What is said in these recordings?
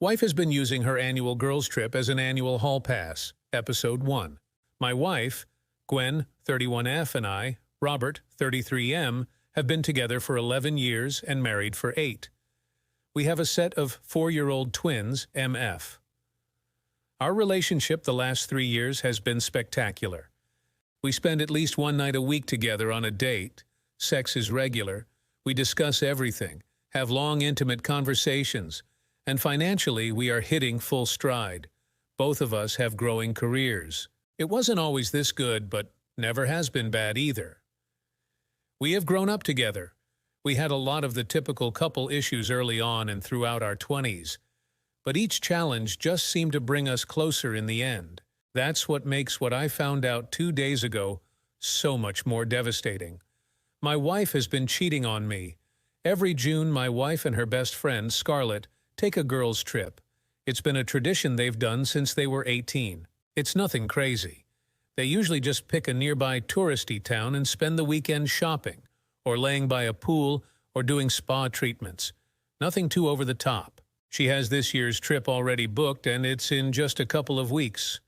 Wife has been using her annual girls' trip as an annual hall pass. Episode 1. My wife, Gwen, 31F, and I, Robert, 33M, have been together for 11 years and married for 8. We have a set of 4-year-old twins, MF. Our relationship the last 3 years has been spectacular. We spend at least one night a week together on a date. Sex is regular. We discuss everything, have long, intimate conversations, and financially we are hitting full stride. Both of us have growing careers. It wasn't always this good, but never has been bad either. We have grown up together. We had a lot of the typical couple issues early on and throughout our 20s, but each challenge just seemed to bring us closer in the end. That's what makes what I found out 2 days ago so much more devastating. My wife has been cheating on me. Every June, my wife and her best friend, Scarlett, take a girls' trip. It's been a tradition they've done since they were 18. It's nothing crazy. They usually just pick a nearby touristy town and spend the weekend shopping, or laying by a pool, or doing spa treatments. Nothing too over the top. She has this year's trip already booked, and it's in just a couple of weeks.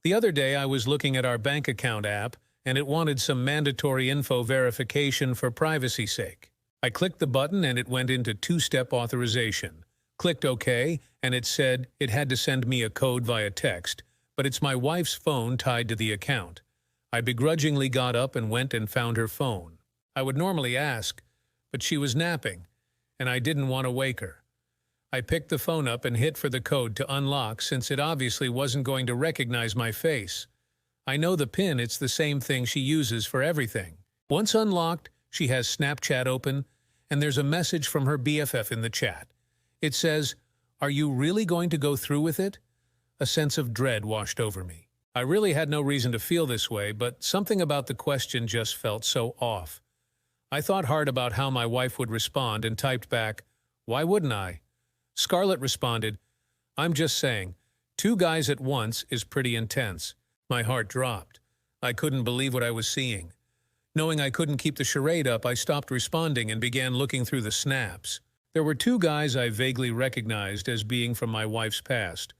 The other day I was looking at our bank account app, and it wanted some mandatory info verification for privacy's sake. I clicked the button and it went into two-step authorization. Clicked OK, and it said it had to send me a code via text, but it's my wife's phone tied to the account. I begrudgingly got up and went and found her phone. I would normally ask, but she was napping, and I didn't want to wake her. I picked the phone up and hit for the code to unlock since it obviously wasn't going to recognize my face. I know the PIN, it's the same thing she uses for everything. Once unlocked, she has Snapchat open, and there's a message from her BFF in the chat. It says, "Are you really going to go through with it?" A sense of dread washed over me. I really had no reason to feel this way, but something about the question just felt so off. I thought hard about how my wife would respond and typed back, "Why wouldn't I?" Scarlett responded, "I'm just saying, 2 guys at once is pretty intense." My heart dropped. I couldn't believe what I was seeing. Knowing I couldn't keep the charade up, I stopped responding and began looking through the snaps. There were 2 guys I vaguely recognized as being from my wife's past.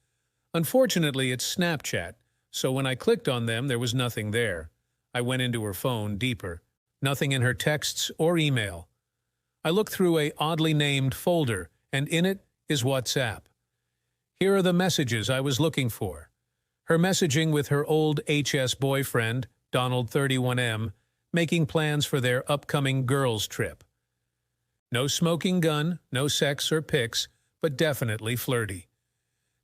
Unfortunately, it's Snapchat, so when I clicked on them, there was nothing there. I went into her phone deeper. Nothing in her texts or email. I looked through a oddly named folder, and in it is WhatsApp. Here are the messages I was looking for. Her messaging with her old HS boyfriend, Donald 31M, making plans for their upcoming girls' trip. No smoking gun, no sex or pics, but definitely flirty.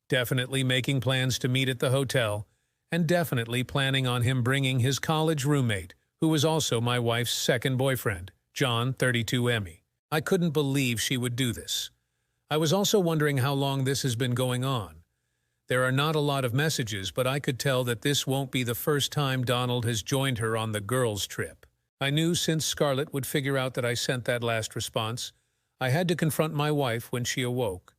Definitely making plans to meet at the hotel, and definitely planning on him bringing his college roommate, who was also my wife's second boyfriend, John, 32M. I couldn't believe she would do this. I was also wondering how long this has been going on. There are not a lot of messages, but I could tell that this won't be the first time Donald has joined her on the girls' trip. I knew since Scarlett would figure out that I sent that last response, I had to confront my wife when she awoke.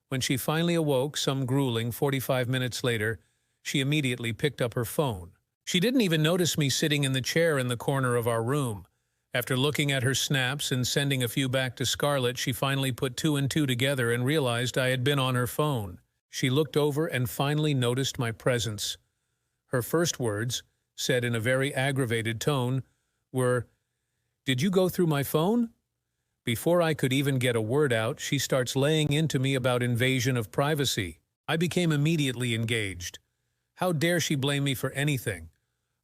When she finally awoke, some grueling 45 minutes later, she immediately picked up her phone. She didn't even notice me sitting in the chair in the corner of our room. After looking at her snaps and sending a few back to Scarlett, she finally put 2 and 2 together and realized I had been on her phone. She looked over and finally noticed my presence. Her first words, said in a very aggravated tone, were, "Did you go through my phone?" Before I could even get a word out, she starts laying into me about invasion of privacy. I became immediately engaged. How dare she blame me for anything?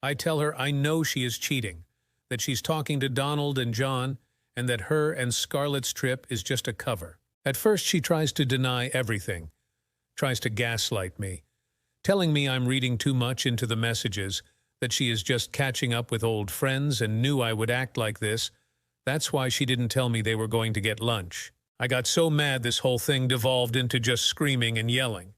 I tell her I know she is cheating, that she's talking to Donald and John, and that her and Scarlett's trip is just a cover. At first she tries to deny everything, tries to gaslight me, telling me I'm reading too much into the messages, that she is just catching up with old friends and knew I would act like this. That's why she didn't tell me they were going to get lunch. I got so mad this whole thing devolved into just screaming and yelling.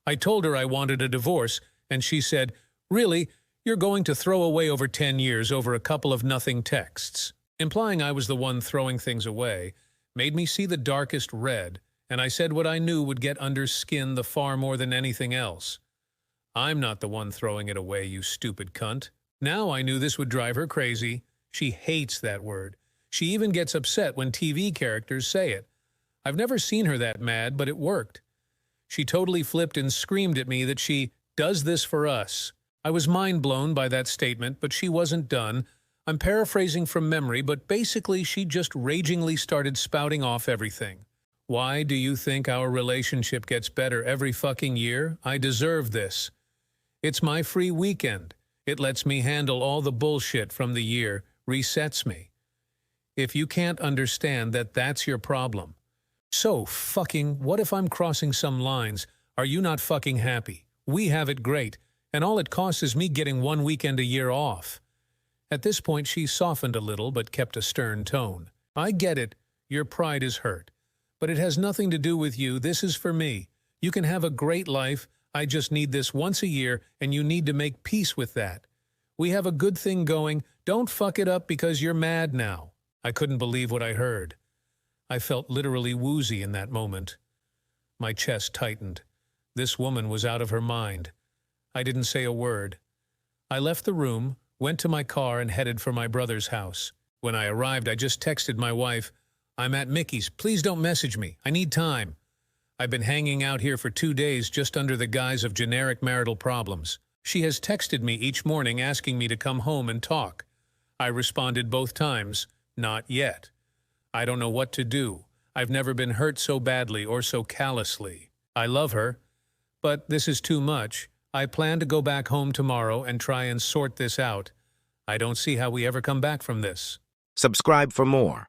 I told her I wanted a divorce, and she said, "Really? You're going to throw away over 10 years over a couple of nothing texts?" Implying I was the one throwing things away, made me see the darkest red, and I said what I knew would get under skin the far more than anything else. "I'm not the one throwing it away, you stupid cunt." Now I knew this would drive her crazy. She hates that word. She even gets upset when TV characters say it. I've never seen her that mad, but it worked. She totally flipped and screamed at me that she does this for us. I was mind blown by that statement, but she wasn't done. I'm paraphrasing from memory, but basically she just ragingly started spouting off everything. Why do you think our relationship gets better every fucking year? I deserve this. It's my free weekend. It lets me handle all the bullshit from the year, resets me. If you can't understand that, that's your problem. So fucking, what if I'm crossing some lines? Are you not fucking happy? We have it great, and all it costs is me getting 1 weekend a year off. At this point, she softened a little but kept a stern tone. I get it. Your pride is hurt. But it has nothing to do with you. This is for me. You can have a great life. I just need this once a year, and you need to make peace with that. We have a good thing going. Don't fuck it up because you're mad now. I couldn't believe what I heard. I felt literally woozy in that moment. My chest tightened. This woman was out of her mind. I didn't say a word. I left the room, went to my car, and headed for my brother's house. When I arrived, I just texted my wife, "I'm at Mickey's. Please don't message me. I need time. I've been hanging out here for 2 days just under the guise of generic marital problems." She has texted me each morning asking me to come home and talk. I responded both times, "Not yet." I don't know what to do. I've never been hurt so badly or so callously. I love her, but this is too much. I plan to go back home tomorrow and try and sort this out. I don't see how we ever come back from this. Subscribe for more.